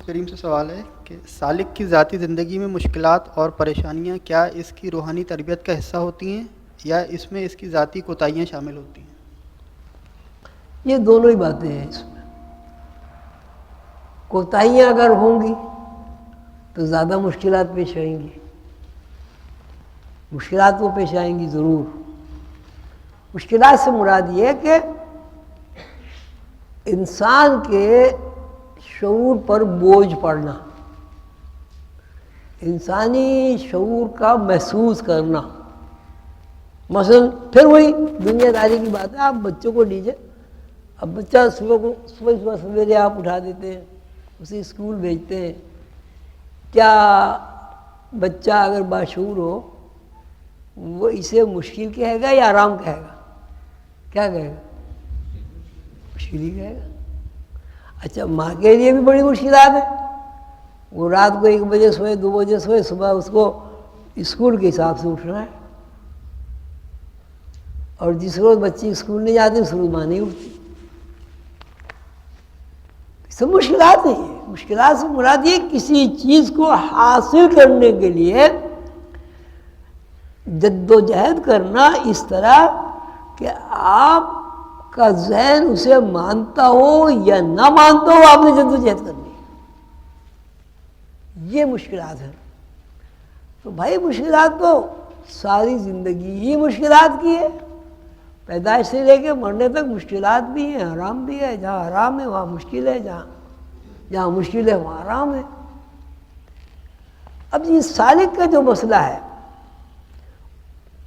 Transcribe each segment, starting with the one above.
کریم سے سوال ہے کہ سالک کی ذاتی زندگی میں مشکلات اور پریشانیاں کیا اس کی روحانی تربیت کا حصہ ہوتی ہیں یا اس میں اس کی ذاتی کوتاہیاں شامل ہوتی ہیں؟ یہ دونوں ہی باتیں ہیں اس میں. کوتاہیاں اگر ہوں گی تو زیادہ مشکلات پیش آئیں گی. مشکلات وہ پیش آئیں گی ضرور. مشکلات سے مراد یہ ہے کہ انسان کے شعور پر بوجھ پڑنا، انسانی شعور کا محسوس کرنا. مثلا پھر وہی دنیا داری کی بات ہے. آپ بچوں کو لیجیے، اب بچہ صبح سویرے آپ اٹھا دیتے ہیں، اسے اسکول بھیجتے ہیں. کیا بچہ اگر باشعور ہو وہ اسے مشکل کہے گا یا آرام کہے گا؟ کیا کہے گا؟ مشکل ہی کہے گا. اچھا ماں کے لیے بھی بڑی مشکلات ہیں. وہ رات کو 1 بجے سوئے، 2 بجے سوئے، صبح اس کو اسکول کے حساب سے اٹھنا ہے. اور جس روز بچی اسکول نہیں جاتی اس روز ماں نہیں اٹھتی. سب مشکلات نہیں ہیں. مشکلات سے مراد یہ کسی چیز کو حاصل کرنے کے لیے جد و جہد کرنا اس طرح کہ آپ کا ذہن اسے مانتا ہو یا نہ مانتا ہو، آپ نے جد و جہد کرنی. یہ مشکلات ہیں. تو بھائی مشکلات تو ساری زندگی ہی مشکلات کی ہے. پیدائش سے لے کے مرنے تک مشکلات بھی ہیں، آرام بھی ہے. جہاں آرام ہے وہاں مشکل ہے، جہاں مشکل ہے وہاں آرام ہے. اب یہ سالک کا جو مسئلہ ہے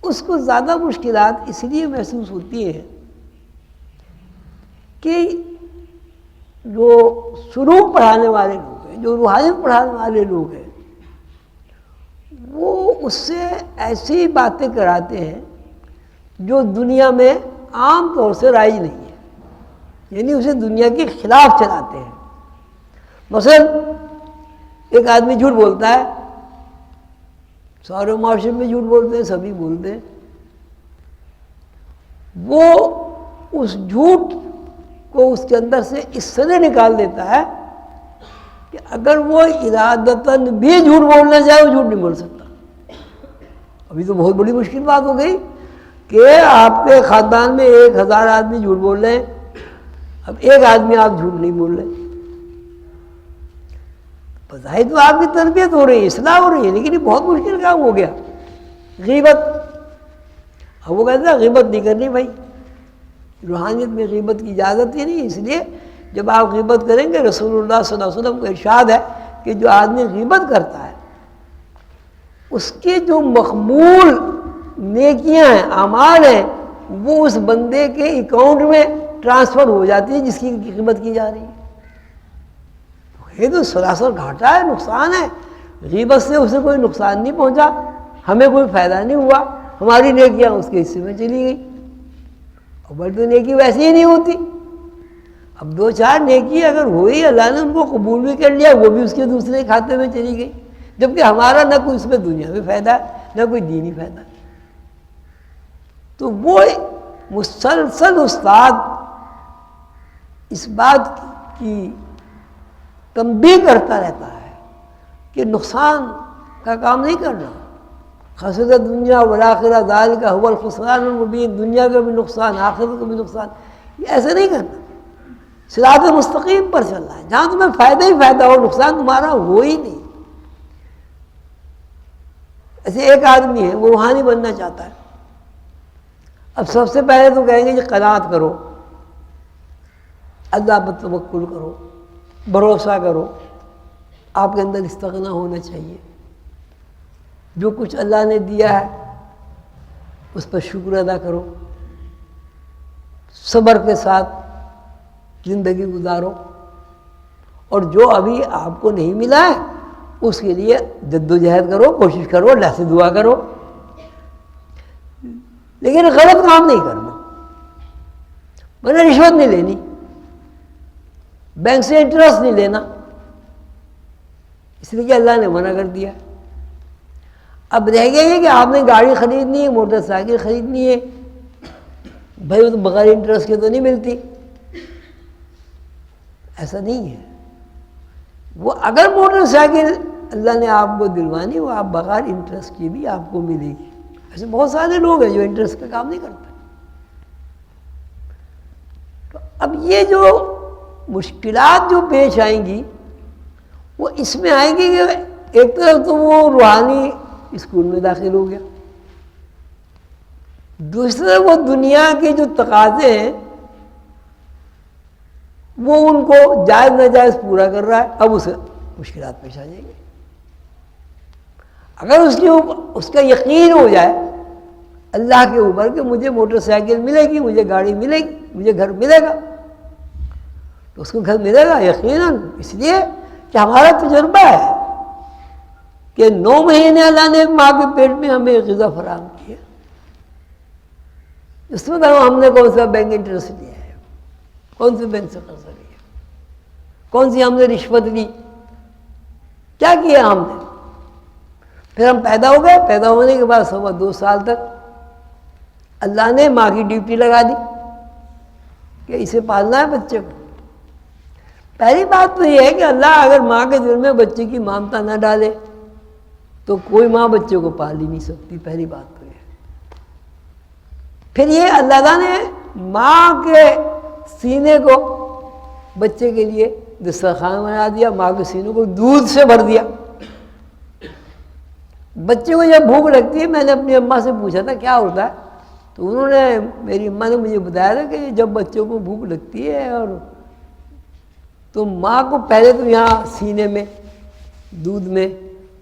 اس کو زیادہ مشکلات اس لیے محسوس ہوتی ہیں کہ جو سلوک پڑھانے والے لوگ ہیں، جو روحانیت پڑھانے والے لوگ ہیں، وہ اس سے ایسی باتیں کراتے ہیں جو دنیا میں عام طور سے رائج نہیں ہے. یعنی اسے دنیا کے خلاف چلاتے ہیں. مثلا ایک آدمی جھوٹ بولتا ہے، سارے معاشرے میں جھوٹ بولتے ہیں، سبھی بولتے ہیں. وہ اس جھوٹ کو اس کے اندر سے اس طرح نکال دیتا ہے کہ اگر وہ ارادتاً بھی جھوٹ بولنا چاہے وہ جھوٹ نہیں بول سکتا. ابھی تو بہت بڑی مشکل بات ہو گئی کہ آپ کے خاندان میں 1000 آدمی جھوٹ بول رہے ہیں، اب ایک آدمی آپ جھوٹ نہیں بول رہے. بظاہر تو آپ کی تربیت ہو رہی ہے، اصلاح ہو رہی ہے، لیکن یہ بہت مشکل کام ہو گیا. غیبت. اب وہ کہتے ہیں غیبت نہیں کرنی. بھائی روحانیت میں غیبت کی اجازت ہی نہیں. اس لیے جب آپ غیبت کریں گے، رسول اللہ صلی اللہ علیہ وسلم کا ارشاد ہے کہ جو آدمی غیبت کرتا ہے اس کے جو مقبول نیکیاں ہیں، اعمال ہیں، وہ اس بندے کے اکاؤنٹ میں ٹرانسفر ہو جاتی ہے جس کی غیبت کی جا رہی ہے. یہ تو سراسر گھاٹا ہے، نقصان ہے. غیبت سے اسے کوئی نقصان نہیں پہنچا، ہمیں کوئی فائدہ نہیں ہوا، ہماری نیکیاں اس کے حصے میں چلی گئی. اور بڑی تو نیکی ویسے ہی نہیں ہوتی. اب 2-4 نیکی اگر ہوئی، اللہ نے ان کو قبول بھی کر لیا، وہ بھی اس کے دوسرے کھاتے میں چلی گئی، جبکہ ہمارا نہ کوئی اس میں دنیا میں فائدہ ہے نہ کوئی دینی فائدہ. تو وہ مسلسل استاد اس بات کی تنبیہ کرتا رہتا ہے کہ نقصان کا کام نہیں کرنا. خسر دنیا والآخرہ ذالک هو الخسران المبین. دنیا کا بھی نقصان، آخرت کا بھی نقصان. یہ ایسے نہیں کرنا. صراط مستقیم پر چلنا ہے جہاں تمہیں فائدہ ہی فائدہ ہو، نقصان تمہارا ہو ہی نہیں. ایسے ایک آدمی ہے وہ روحانی بننا چاہتا ہے. اب سب سے پہلے تو کہیں گے کہ قناعت کرو، اللہ پر توکل کرو، بھروسہ کرو. آپ کے اندر استغنا ہونا چاہیے. جو کچھ اللہ نے دیا ہے اس پر شکر ادا کرو، صبر کے ساتھ زندگی گزارو، اور جو ابھی آپ کو نہیں ملا ہے اس کے لیے جد و جہد کرو، کوشش کرو، اللہ سے دعا کرو. لیکن غلط کام نہیں کرنا. میں نے رشوت نہیں لینی، بینک سے انٹرسٹ نہیں لینا، اس لیے کہ اللہ نے منع کر دیا. اب رہ گیا یہ کہ آپ نے گاڑی خریدنی ہے، موٹر سائیکل خریدنی ہے، بھائی وہ تو بغیر انٹرسٹ کے تو نہیں ملتی. ایسا نہیں ہے. وہ اگر موٹر سائیکل اللہ نے آپ کو دلوانی وہ آپ بغیر انٹرسٹ کے بھی آپ کو ملے گی. ایسے بہت سارے لوگ ہیں جو انٹرسٹ کا کام نہیں کرتے. تو اب یہ جو مشکلات جو پیش آئیں گی وہ اس میں آئیں گی کہ ایک طرف تو وہ روحانی اسکول میں داخل ہو گیا, دوسری طرف وہ دنیا کے جو تقاضے ہیں وہ ان کو جائز ناجائز پورا کر رہا ہے. اب اسے مشکلات پیش آ جائیں گی. اگر اس کا یقین ہو جائے اللہ کے اوپر کہ مجھے موٹر سائیکل ملے گی, مجھے گاڑی ملے گی, مجھے گھر ملے گا, تو اس کو گھر ملے گا یقیناً, اس لیے کہ ہمارا تجربہ ہے کہ 9 مہینے اللہ نے ماں کے پیٹ میں ہمیں غذا فراہم کی ہے. اس میں ہم نے کون سا بینک انٹرسٹ لیا ہے, کون سے بینک سے قرضہ لیا, کون سی ہم نے رشوت لی, کیا کیا ہم نے. پھر ہم پیدا ہو گئے, پیدا ہونے کے بعد 2 سال تک اللہ نے ماں کی ڈیوٹی لگا دی کہ اسے پالنا ہے بچے کو. پہلی بات تو یہ ہے کہ اللہ اگر ماں کے دل میں بچے کی ممتا نہ ڈالے تو کوئی ماں بچے کو پال ہی نہیں سکتی. پہلی بات تو یہ. پھر یہ اللہ تعالیٰ نے ماں کے سینے کو بچے کے لیے دسترخوان بنا دیا, ماں کے سینے کو دودھ سے بھر دیا. بچے کو جب بھوک لگتی ہے, میں نے اپنی اماں سے پوچھا تھا کیا ہوتا ہے, تو انہوں نے, میری اماں نے مجھے بتایا تھا کہ جب بچوں کو بھوک لگتی ہے اور تو ماں کو پہلے تو یہاں سینے میں دودھ میں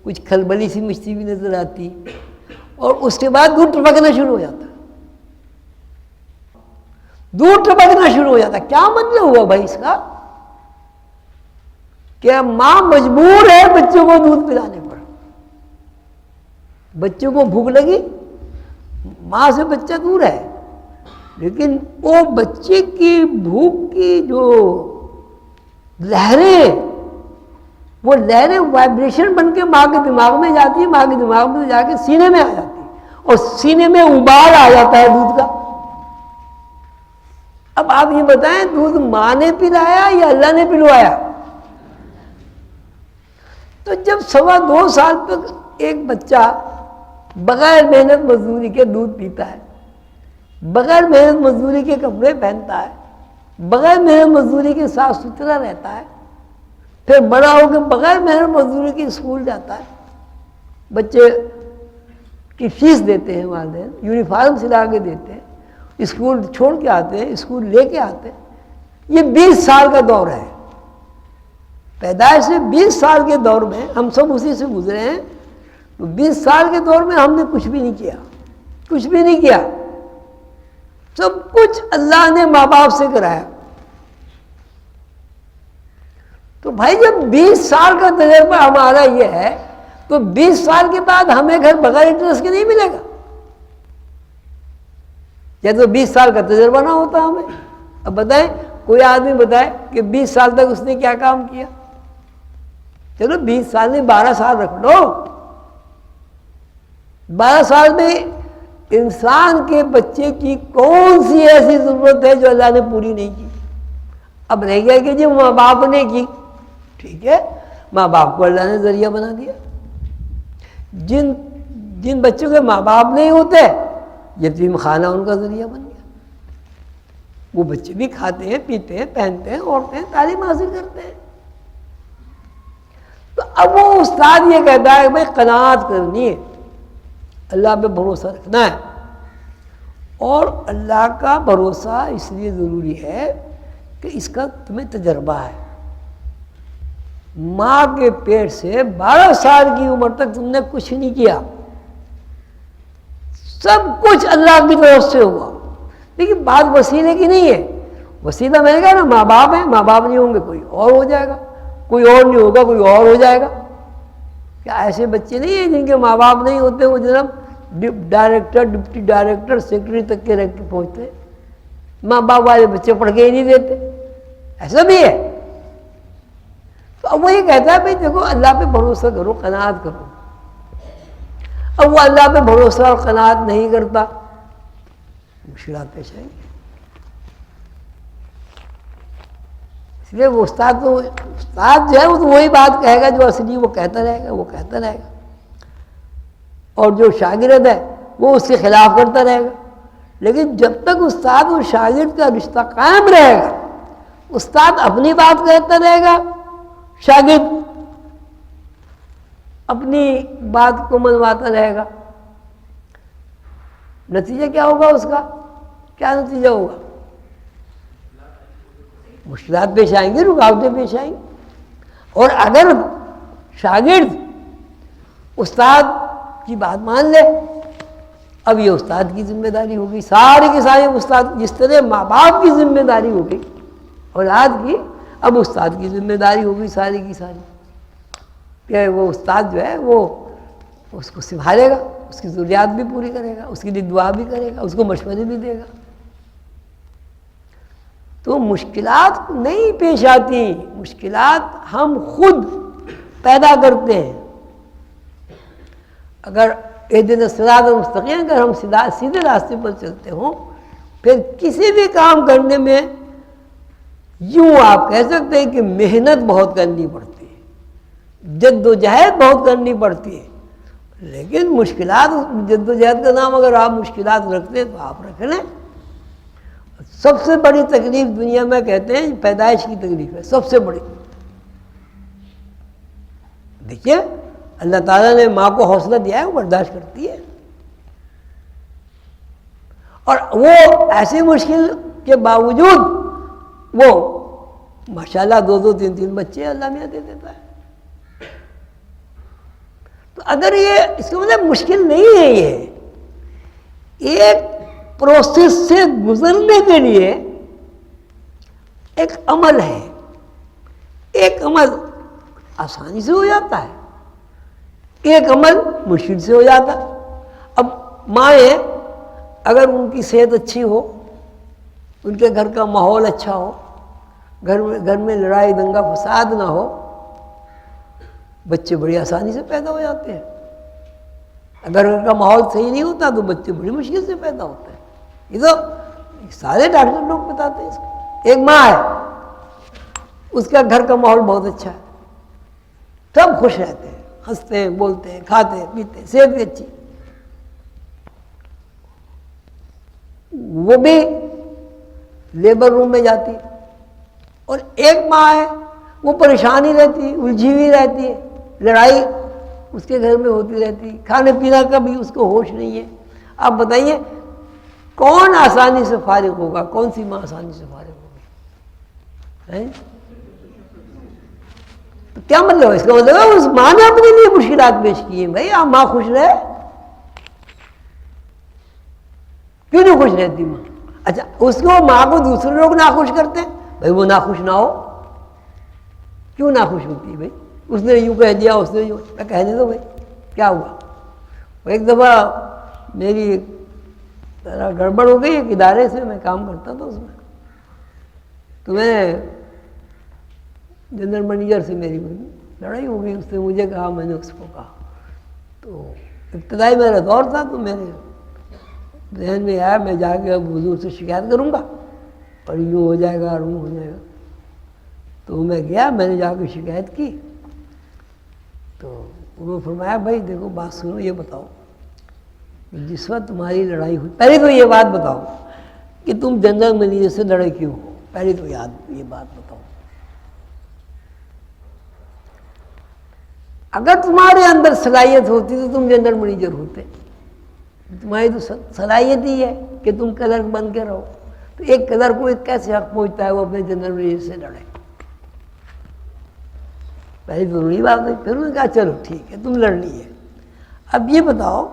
کچھ کھلبلی سی مچھلی بھی نظر آتی اور اس کے بعد دودھ ٹپکنا شروع ہو جاتا. دودھ ٹپکنا شروع ہو جاتا. کیا مطلب ہوا بھائی اس کا کہ ماں مجبور ہے بچوں کو دودھ پلانے پر. بچوں کو بھوک لگی, ماں سے بچہ دور ہے, لیکن وہ بچے کی بھوک کی جو لہریں, وہ لہریں وائبریشن بن کے ماں کے دماغ میں جاتی ہے, ماں کے دماغ میں جا کے سینے میں آ جاتی ہے اور سینے میں ابال آ جاتا ہے دودھ کا. اب آپ یہ بتائیں دودھ ماں نے پلایا یا اللہ نے پلوایا؟ تو جب 2.25 سال تک ایک بچہ بغیر محنت مزدوری کے دودھ پیتا ہے, بغیر محنت مزدوری کے کپڑے پہنتا ہے, بغیر محنت مزدوری کے صاف ستھرا رہتا ہے, پھر بڑا ہو کے بغیر محنت مزدوری کے اسکول جاتا ہے, بچے کی فیس دیتے ہیں والدین, یونیفارم سلا کے دیتے ہیں, اسکول چھوڑ کے آتے ہیں, اسکول لے کے آتے ہیں. یہ 20 سال کا دور ہے. پیدائش سے 20 سال کے دور میں ہم سب اسی سے گزرے ہیں. تو 20 سال کے دور میں ہم نے کچھ بھی نہیں کیا, کچھ بھی نہیں کیا. سب کچھ اللہ نے ماں باپ سے کرایا. تو بھائی جب 20 سال کا تجربہ ہمارا یہ ہے تو 20 سال کے بعد ہمیں گھر بغیر انٹرسٹ کے نہیں ملے گا. یا تو 20 سال کا تجربہ نہ ہوتا ہمیں. اب بتائیں, کوئی آدمی بتائے کہ 20 سال تک اس نے کیا کام کیا. چلو 20 سال نہیں 12 سال رکھ لو. 12 سال میں انسان کے بچے کی کون سی ایسی ضرورت ہے جو اللہ نے پوری نہیں کی. اب رہ گیا کہ جی ماں باپ نے کی, ٹھیک ہے, ماں باپ کو اللہ نے ذریعہ بنا دیا. جن بچوں کے ماں باپ نہیں ہوتے, یتیم خانہ ان کا ذریعہ بن گیا. وہ بچے بھی کھاتے ہیں, پیتے ہیں, پہنتے ہیں, اوڑھتے ہیں, تعلیم حاصل کرتے ہیں. تو اب وہ استاد یہ کہتا ہے کہ بھائی قناعت کرنی ہے, اللہ پہ بھروسہ رکھنا ہے. اور اللہ کا بھروسہ اس لیے ضروری ہے کہ اس کا تمہیں تجربہ ہے. ماں کے پیٹ سے 12 سال کی عمر تک تم نے کچھ نہیں کیا, سب کچھ اللہ کی طرف سے ہوا. لیکن بات وسیلے کی نہیں ہے. وسیلہ میں نے کہا نا, ماں باپ ہیں, ماں باپ نہیں ہوں گے کوئی اور ہو جائے گا, کوئی اور نہیں ہوگا کوئی اور ہو جائے گا. کیا ایسے بچے نہیں ہیں جن کے ماں باپ نہیں ہوتے, وہ جناب ڈائریکٹر, ڈپٹی ڈائریکٹر, سیکرٹری تک کے رینک پہ پہنچتے. ماں باپ والے بچے پڑھ کے ہی نہیں دیتے, ایسا بھی ہے. تو اب وہ یہ کہتا ہے بھائی دیکھو اللہ پہ بھروسہ کرو, قناعت کرو. اب وہ اللہ پہ بھروسہ اور قناعت نہیں کرتا, مشکلات پیش آئیں گی. اس لیے وہ استاد جو ہے وہ تو وہی بات کہے گا جو اصلی وہ کہتا رہے گا، اور جو شاگرد ہے وہ اس کے خلاف کرتا رہے گا. لیکن جب تک استاد اور شاگرد کا رشتہ قائم رہے گا، استاد اپنی بات کہتا رہے گا، شاگرد اپنی بات کو منواتا رہے گا. نتیجہ کیا ہوگا اس کا؟ کیا نتیجہ ہوگا؟ مشکلات پیش آئیں گی، رکاوٹیں پیش آئیں گی. اور اگر شاگرد استاد کی بات مان لے، اب یہ استاد کی ذمہ داری ہوگی، ساری کی ساری استاد، جس طرح ماں باپ کی ذمہ داری ہوگی اولاد کی، اب استاد کی ذمہ داری ہوگی ساری کی ساری، کہ وہ استاد جو ہے وہ اس کو سنبھالے گا، اس کی ضروریات بھی پوری کرے گا، اس کے لیے دعا بھی کرے گا، اس کو مشورے بھی دے گا. تو مشکلات نہیں پیش آتی، مشکلات ہم خود پیدا کرتے ہیں. اگر اہدنا الصراط المستقیم، اگر ہم سیدھے راستے پر چلتے ہوں، پھر کسی بھی کام کرنے میں یوں آپ کہہ سکتے ہیں کہ محنت بہت کرنی پڑتی ہے، جد و جہد بہت کرنی پڑتی ہے. لیکن مشکلات، جد و جہد کا نام اگر آپ مشکلات رکھتے ہیں تو آپ رکھ لیں. سب سے بڑی تکلیف دنیا میں کہتے ہیں پیدائش کی تکلیف ہے، سب سے بڑی. دیکھیے اللہ تعالیٰ نے ماں کو حوصلہ دیا ہے، وہ برداشت کرتی ہے، اور وہ ایسی مشکل کے باوجود وہ ماشاءاللہ 2 3 بچے اللہ میاں دے دیتا ہے. تو اگر یہ اس کا مطلب مشکل نہیں ہے، یہ ایک پروسیس سے گزرنے کے لیے ایک عمل ہے. ایک عمل آسانی سے ہو جاتا ہے، ایک عمل مشکل سے ہو جاتا ہے. اب مائیں اگر ان کی صحت اچھی ہو، ان کے گھر کا ماحول اچھا ہو، گھر میں لڑائی دنگا فساد نہ ہو، بچے بڑی آسانی سے پیدا ہو جاتے ہیں. اگر ان کا ماحول صحیح نہیں ہوتا تو بچے بڑی مشکل سے پیدا ہوتے ہیں. یہ تو سارے ڈاکٹر لوگ بتاتے ہیں اس کو. ایک ماں ہے، اس کا گھر کا ماحول بہت اچھا ہے، سب خوش رہتے ہیں، ہنستے ہیں، بولتے ہیں، کھاتے ہیں، پیتے ہیں، صحت بھی اچھی. وہ بھی لیبر روم میں جاتی ہے. اور ایک ماں ہے، وہ پریشانی رہتی ہے، الجھی ہوئی رہتی ہے، لڑائی اس کے گھر میں ہوتی رہتی ہے، کھانے پینا کا بھی اس کو ہوش نہیں ہے. آپ بتائیے کون آسانی سے فارغ ہوگا؟ کون سی ماں آسانی سے فارغ ہوگی؟ تو کیا مطلب ہے اس کا؟ مطلب ہے اس ماں نے اپنے لیے مشکلات پیش کی ہیں. بھائی آپ ماں خوش رہے، کیوں نہیں خوش رہتی ماں؟ اچھا اس کو ماں کو دوسرے لوگ ناخوش کرتے ہیں، بھائی وہ ناخوش نہ ہو، کیوں ناخوش ہوتی ہے؟ بھائی اس نے یوں کہہ دیا، اس نے یوں، میں کہنے دو بھائی کیا ہوا. ایک دفعہ میری ذرا گڑبڑ ہو گئی ایک ادارے سے، میں کام کرتا تھا اس میں، تو میں جنرل منیجر سے میری لڑائی ہو گئی. اس نے مجھے کہا، میں نے اس کو کہا. تو ابتدائی میرا دور تھا، تو میرے ذہن میں آیا میں جا کے اب حضور سے شکایت کروں گا اور یوں ہو جائے گا اور یوں ہو جائے گا. تو میں گیا، میں نے جا کے شکایت کی. تو انہوں نے فرمایا بھائی دیکھو بات سنو، یہ بتاؤ جس وقت تمہاری لڑائی ہوئی، پہلے تو یہ بات بتاؤ کہ تم جنرل منیجر سے لڑے کیوں ہو؟ پہلے تو یہ بات بتاؤ. اگر تمہارے اندر صلاحیت ہوتی تو تم جنرل منیجر ہوتے. تمہاری تو صلاحیت ہی ہے کہ تم کلرک بن کے رہو. تو ایک کلرک کو کیسے حق پہنچتا ہے وہ اپنے جنرل منیجر سے لڑے؟ پہلی ضروری بات ہے. پھر انہوں نے کہا چلو ٹھیک ہے تم لڑنی ہے. اب یہ بتاؤ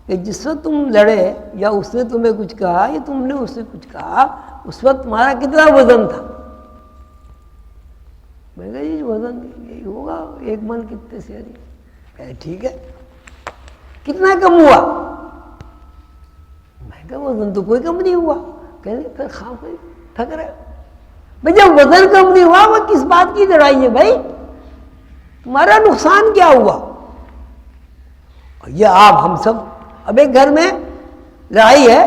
کہ جس وقت تم لڑے یا اس نے تمہیں کچھ کہا یا تم نے اس سے کچھ کہا، اس وقت تمہارا کتنا وزن تھا؟ میں کہا یہ وزن یہی ہوگا 1 من کتنے سے. کہا ٹھیک ہے، کتنا کم ہوا؟ میں کہا وزن تو کوئی کم نہیں ہوا. کہنے پھر خام کوئی تھک رہا. بھائی جب وزن کم نہیں ہوا وہ کس بات کی لڑائی ہے بھائی؟ تمہارا نقصان کیا ہوا؟ یہ آپ ہم سب، اب ایک گھر میں لڑائی ہے،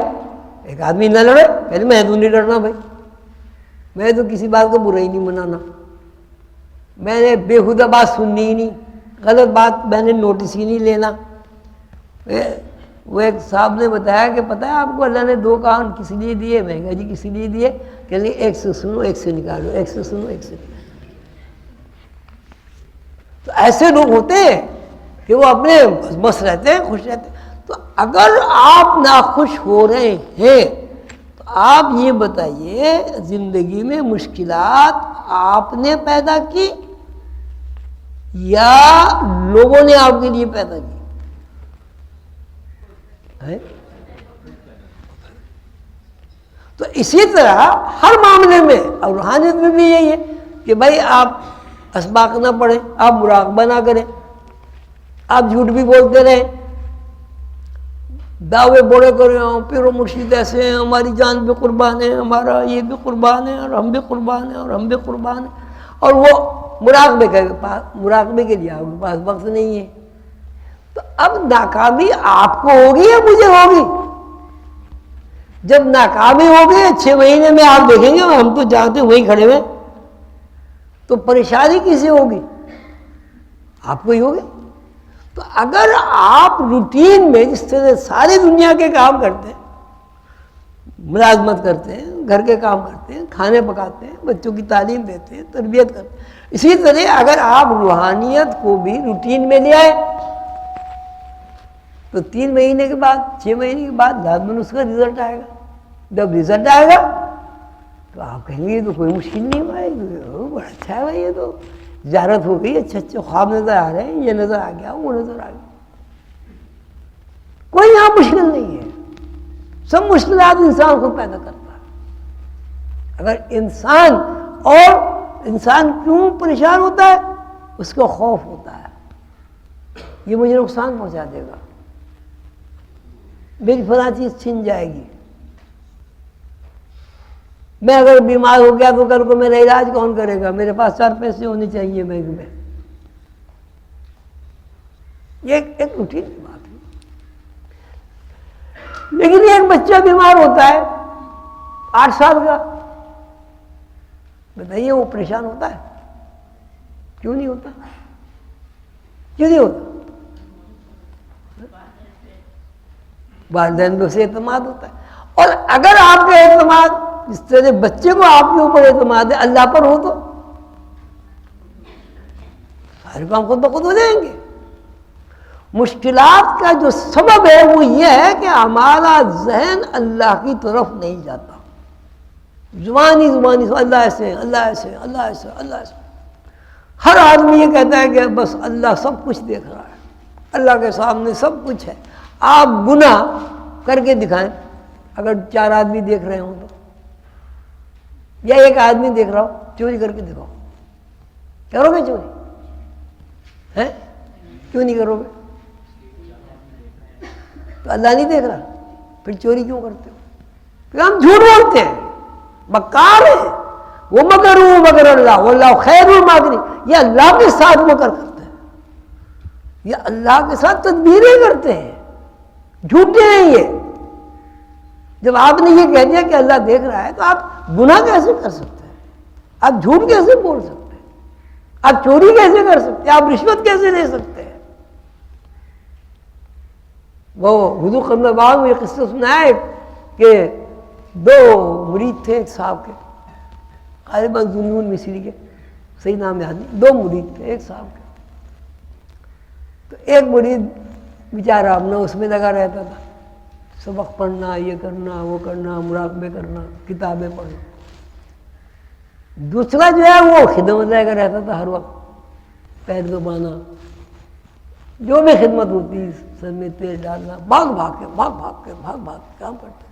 ایک آدمی نہ لڑے، پہلے میں تو نہیں لڑنا بھائی. میں تو کسی بات کو برا ہی نہیں منانا، میں نے بےہودہ بات سننی ہی نہیں، غلط بات میں نے نوٹس ہی نہیں لینا۔ وہ ایک صاحب نے بتایا کہ پتہ ہے آپ کو اللہ نے 2 کان کس لیے دیے؟ میں کہا جی کس لیے دیے؟ کہ نہیں ایک سے سنو ایک سے نکالو، ایک سے سنو ایک سے نکالو۔ تو ایسے لوگ ہوتے ہیں کہ وہ اپنے بس رہتے ہیں، خوش رہتے ہیں۔ تو اگر آپ ناخوش ہو رہے ہیں تو آپ یہ بتائیے زندگی میں مشکلات آپ نے پیدا کی یا لوگوں نے آپ کے لیے پیدا کی؟ تو اسی طرح ہر معاملے میں، اور روحانیت میں بھی یہی ہے کہ بھائی آپ اسباق نہ پڑھیں، آپ مراقبہ نہ کریں، آپ جھوٹ بھی بولتے رہیں، دعوے بڑے کریں، پیر و مرشد ایسے ہیں، ہماری جان بھی قربان ہے، ہمارا یہ بھی قربان ہے، اور ہم بھی قربان ہیں، اور ہم بھی قربان ہیں، اور وہ مراقبے کے لیے آپ کے پاس وقت نہیں ہے۔ تو اب ناکامی آپ کو ہوگی یا مجھے ہوگی؟ جب ناکامی ہوگی 6 مہینے میں آپ دیکھیں گے ہم تو جانتے وہیں کھڑے ہوئے، تو پریشانی کسے ہوگی؟ آپ کو ہی ہوگی۔ تو اگر آپ روٹین میں جس طرح ساری دنیا کے کام کرتے ہیں، ملازمت کرتے ہیں، گھر کے کام کرتے ہیں، کھانے پکاتے ہیں، بچوں کی تعلیم دیتے ہیں، تربیت کرتے ہیں، اسی طرح اگر آپ روحانیت کو بھی روٹین میں لے آئے تو 3 مہینے کے بعد 6 مہینے کے بعد لازماً اس کا رزلٹ آئے گا۔ جب رزلٹ آئے گا تو آپ کہیں گے یہ تو کوئی مشکل نہیں ہوا، بڑا اچھا ہے بھائی، یہ تو زیارت ہو گئی، اچھے اچھے خواب نظر آ رہے ہیں، یہ نظر آ گیا، وہ نظر آ گیا۔ کوئی یہاں مشکل نہیں ہے، سب مشکلات انسان خود پیدا کرتا ہے۔ اگر انسان کیوں پریشان ہوتا ہے؟ اس کو خوف ہوتا ہے، یہ مجھے نقصان پہنچا دے گا، میری فلاں چیز چھن جائے گی، میں اگر بیمار ہو گیا تو کل کو میرا علاج کون کرے گا، میرے پاس 4 پیسے ہونے چاہیے بینک میں۔ یہ ایک روٹین کی بات ہے۔ لیکن ایک بچہ بیمار ہوتا ہے 8 سال کا، بتائیے وہ پریشان ہوتا ہے؟ کیوں نہیں ہوتا؟ کیوں نہیں ہوتا؟ والدین پہ اسے اعتماد ہوتا ہے، اور اگر آپ کا اعتماد جس طرح بچے کو آپ کے اوپر اعتماد ہے اللہ پر ہو تو سارے کام خود بخود ہو جائیں گے۔ مشکلات کا جو سبب ہے وہ یہ ہے کہ ہمارا ذہن اللہ کی طرف نہیں جاتا، زبانی سے اللہ ایسے اللہ ایسے اللہ ایسے اللہ ایسے۔ ہر آدمی یہ کہتا ہے کہ بس اللہ سب کچھ دیکھ رہا ہے، اللہ کے سامنے سب کچھ ہے۔ آپ گناہ کر کے دکھائیں، اگر 4 آدمی دیکھ رہے ہوں تو، یا 1 آدمی دیکھ رہا ہو، چوری کر کے دکھاؤ، کرو گے چوری؟ ہے کیوں نہیں کرو گے؟ تو اللہ نہیں دیکھ رہا، پھر چوری کیوں کرتے ہو؟ پھر ہم جھوٹ بولتے ہیں، مکار ہیں۔ وہ مگر اللہ واللہ خیر الماکرین، یہ اللہ کے ساتھ مکر کرتے ہیں، یہ اللہ کے ساتھ تدبیریں کرتے ہیں، جھوٹے ہیں یہ۔ جب آپ نے یہ کہہ دیا کہ اللہ دیکھ رہا ہے تو آپ گناہ کیسے کر سکتے ہیں؟ آپ جھوٹ کیسے بول سکتے ہیں؟ آپ چوری کیسے کر سکتے ہیں؟ آپ رشوت کیسے لے سکتے ہیں؟ وہ حضور صلی اللہ علیہ وسلم نے یہ قصہ سنا ہے کہ 2 مرید تھے ایک صاحب کے، غالباً ذوالنون مصری کے، صحیح نام یاد نہیں، 2 مرید تھے ایک صاحب کے۔ تو ایک مرید بیچارہ اپنا اس میں لگا رہتا تھا، سبق پڑھنا، یہ کرنا وہ کرنا، مراقبے کرنا، کتابیں پڑھنا۔ دوسرا جو ہے وہ خدمت لگا رہتا تھا، ہر وقت پیر دبانا، جو بھی خدمت ہوتی، سر میں تیل ڈالنا، بھاگ بھاگ کے کام کرتے تھے۔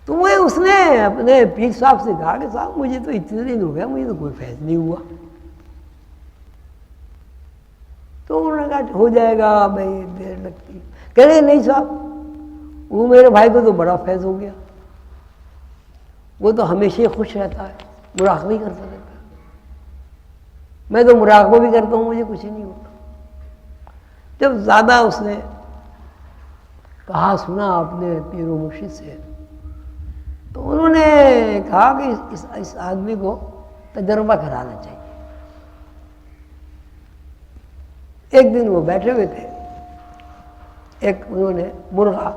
تو وہ اس نے اپنے پیر صاحب سے کہا کہ صاحب مجھے تو اتنے دن ہو گیا، مجھے تو کوئی فیض نہیں ہوا۔ تو انہوں نے کہا ہو جائے گا بھائی، دیر لگتی۔ کہہ رہے نہیں صاحب، وہ میرے بھائی کو تو بڑا فیض ہو گیا، وہ تو ہمیشہ خوش رہتا ہے، مراقبہ کرتا رہتا ہے، میں تو مراقبہ بھی کرتا ہوں، مجھے کچھ نہیں ہوتا۔ جب زیادہ اس نے کہا سنا آپ نے پیر و مرشد سے تو انہوں نے کہا کہ اس آدمی کو تجربہ کرانا چاہیے. ایک دن وہ بیٹھے ہوئے تھے, ایک انہوں نے مرغا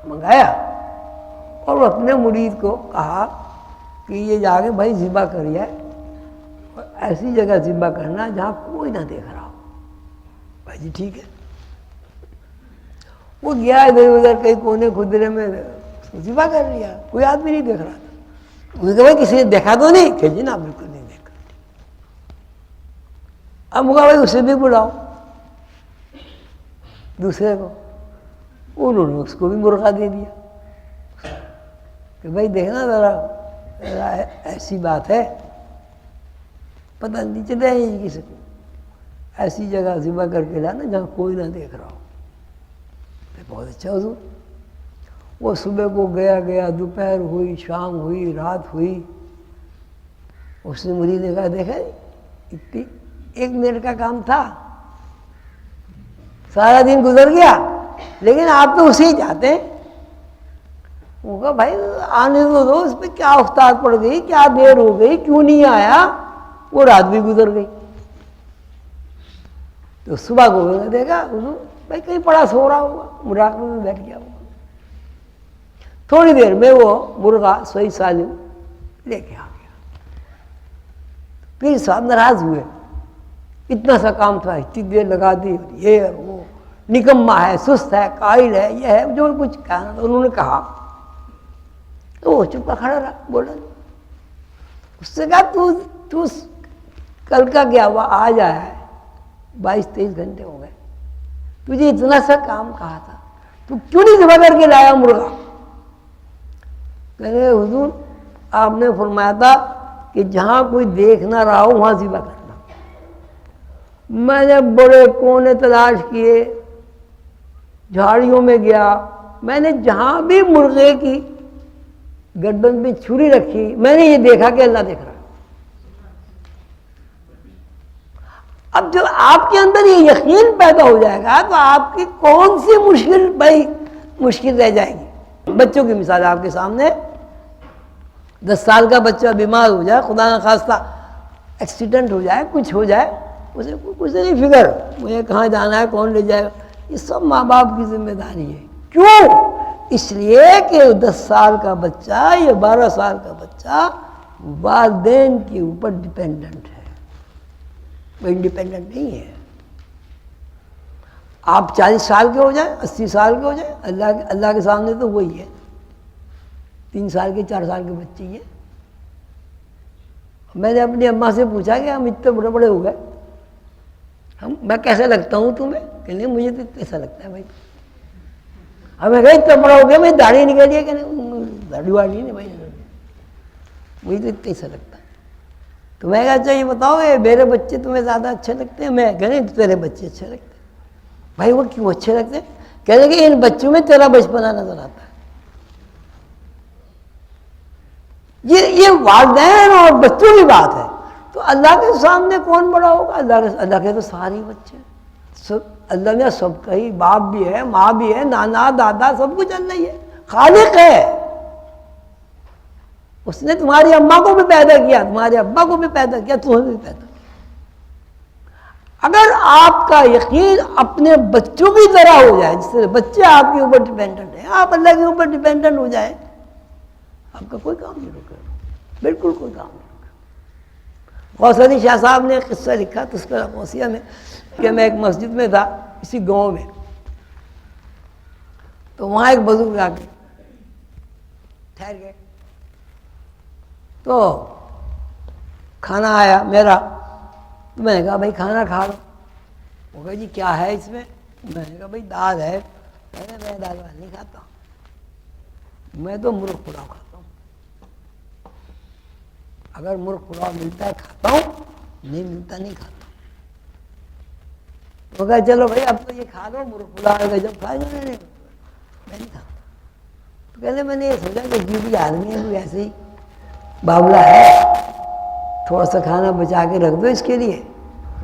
منگایا اور وہ اپنے مرید کو کہا کہ یہ جا کے بھائی ذبح کریے, اور ایسی جگہ ذبح کرنا جہاں کوئی نہ دیکھ رہا ہو. بھائی جی ٹھیک ہے. وہ گیا ادھر ادھر کئی کونے خدرے میں ذبح کر لیا, کوئی آدمی نہیں دیکھ رہا تھا. انہوں نے کہا بھائی کسی نے دیکھا تو نہیں؟ کہ جی نا بالکل نہیں دیکھا. اب کہا بھائی اسے بھی بلاؤ, دوسرے کو. انہوں نے اس کو بھی مرغا دے دیا کہ بھائی دیکھنا ذرا ایسی بات ہے, پتہ نہیں چلے کسی کو, ایسی جگہ ذبح کر کے لانا جہاں کوئی نہ دیکھ رہا ہو. بہت اچھا حضور. وہ صبح کو گیا, دوپہر ہوئی, شام ہوئی, رات ہوئی. اس نے مرید نے کہا دیکھا اتنی 1 منٹ کا کام تھا, سارا دن گزر گیا, لیکن آپ تو اسے ہی چاہتے ہیں. وہ کہا بھائی آنے دو, اس پہ کیا افتاد پڑ گئی, کیا دیر ہو گئی, کیوں نہیں آیا؟ وہ رات بھی گزر گئی. تو صبح کو دیکھا بھائی کہیں پڑا سو رہا ہوگا, مراقبے میں بیٹھ گیا ہوگا. تھوڑی دیر میں وہ مرغا صحیح سالم لے کے آ گیا. پھر صاحب ناراض ہوئے, اتنا سا کام تھا, اتنی دیر لگا دی, یہ وہ نکما ہے, سست ہے, قائل ہے, یہ ہے, جو کچھ کہنا تھا انہوں نے کہا. تو وہ چپا کھڑا رہا, بولا نہیں. اس سے کہا تو کل کا گیا ہوا آج آیا ہے, 22-23 گھنٹے ہو گئے, تجھے اتنا سا کام کہا تھا, تو کیوں نہیں ذبح کر کے لایا مرغا؟ کہنے حضور آپ نے فرمایا تھا کہ جہاں کوئی دیکھ نہ رہا ہو وہاں ذبح کرنا. میں نے بڑے کونے تلاش کیے, جھاڑیوں میں گیا, میں نے جہاں بھی مرغے کی گردن میں چھری رکھی, میں نے یہ دیکھا کہ اللہ دیکھ رہا. اب جب آپ کے اندر یہ یقین پیدا ہو جائے گا تو آپ کی کون سی مشکل رہ جائے گی. بچوں کی مثال آپ کے سامنے, 10 سال کا بچہ بیمار ہو جائے, خدا نہ خواستہ ایکسیڈنٹ ہو جائے, کچھ ہو جائے, اسے کچھ نہیں فکر مجھے کہاں جانا ہے, کون لے جائے گا. یہ سب ماں باپ کی ذمہ داری ہے. کیوں؟ اس لیے کہ 10 سال کا بچہ یا 12 سال کا بچہ والدین کے اوپر ڈپینڈنٹ ہے, وہ انڈیپینڈنٹ نہیں ہے. آپ 40 سال کے ہو جائیں, 80 سال کے ہو جائیں, اللہ کے سامنے تو وہی ہے. 3 سال کے 4 سال کے بچے ہیں. میں نے اپنی اماں سے پوچھا کہ ہم اتنے بڑے بڑے ہو گئے, میں کیسے لگتا ہوں تمہیں؟ کہ نہیں مجھے تو ایسا لگتا ہے بھائی. ہمیں کہیں اتنا بڑا ہو گیا, میں داڑھی نکالی ہے کہ نہیں, داڑھی واڑھی نہیں بھائی, مجھے تو اتنا ایسا لگتا ہے. تو میں کہا اچھا یہ بتاؤ یہ میرے بچے تمہیں زیادہ اچھے لگتے ہیں؟ میں کہہ نہیں تیرے بچے اچھے لگتے ہیں. بھائی وہ کیوں اچھے لگتے ہیں؟ کہنے کہ ان بچوں میں تیرا بچپنا نظر آتا ہے. یہ والدین اور بچوں کی بات ہے. تو اللہ کے سامنے کون بڑا ہوگا؟ اللہ کے تو سارے بچے سب, اللہ نے سب کا ہی, باپ بھی ہے, ماں بھی ہے, نانا دادا سب کچھ اللہ ہی ہے, خالق ہے. اس نے تمہاری اماں کو بھی پیدا کیا, تمہارے ابا کو بھی پیدا کیا, تمہیں بھی پیدا کیا. اگر آپ کا یقین اپنے بچوں کی طرح ہو جائے, جس سے بچے آپ کے اوپر ڈیپینڈنٹ ہیں, آپ اللہ کے اوپر ڈیپینڈنٹ ہو جائے, آپ کا کوئی کام نہیں رکے, بالکل کوئی کام نہیں رکے. غوث علی شاہ صاحب نے ایک قصہ لکھا تذکرہ غوثیہ میں کہ میں ایک مسجد میں تھا اسی گاؤں میں, تو وہاں ایک بزرگ آ کے ٹھہر گئے. تو کھانا آیا میرا, تو میں نے کہا بھائی کھانا کھا لو. وہ کہا جی کیا ہے اس میں؟ میں نے کہا بھائی دال ہے. میں دال وال نہیں کھاتا, میں تو مرغ پلاؤ کھاتا ہوں. اگر مرغ پلاؤ ملتا ہے کھاتا ہوں, نہیں ملتا نہیں کھاتا. وہ کہا چلو بھائی اب تو یہ کھا لو, مرغ پلاؤ کا جب کھائے گا. میں نہیں کھاتا. تو پہلے میں نے یہ سوچا کہ جو بھی آدمی ہے کوئی ایسے ہی بابلا ہے, تھوڑا سا کھانا بچا کے رکھ دو اس کے لیے,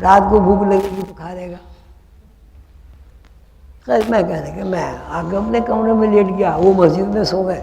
رات کو بھوک لگے گی تو کھا لے گا. خیر میں کہنے کہ میں آ کے اپنے کمرے میں لیٹ گیا, وہ مسجد میں سو گئے.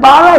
12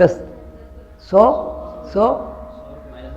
10, 100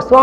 100,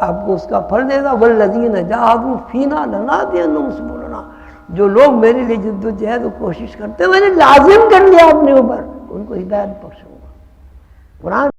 آپ کو اس کا پھل دے گا. والذین جاہدوا فینا لنہدینہم سبلنا, جو لوگ میرے لیے جد و جہد و کوشش کرتے ہیں میں نے لازم کر لیا اپنے اوپر, ان کو ہدایت بخشوں گا. قرآن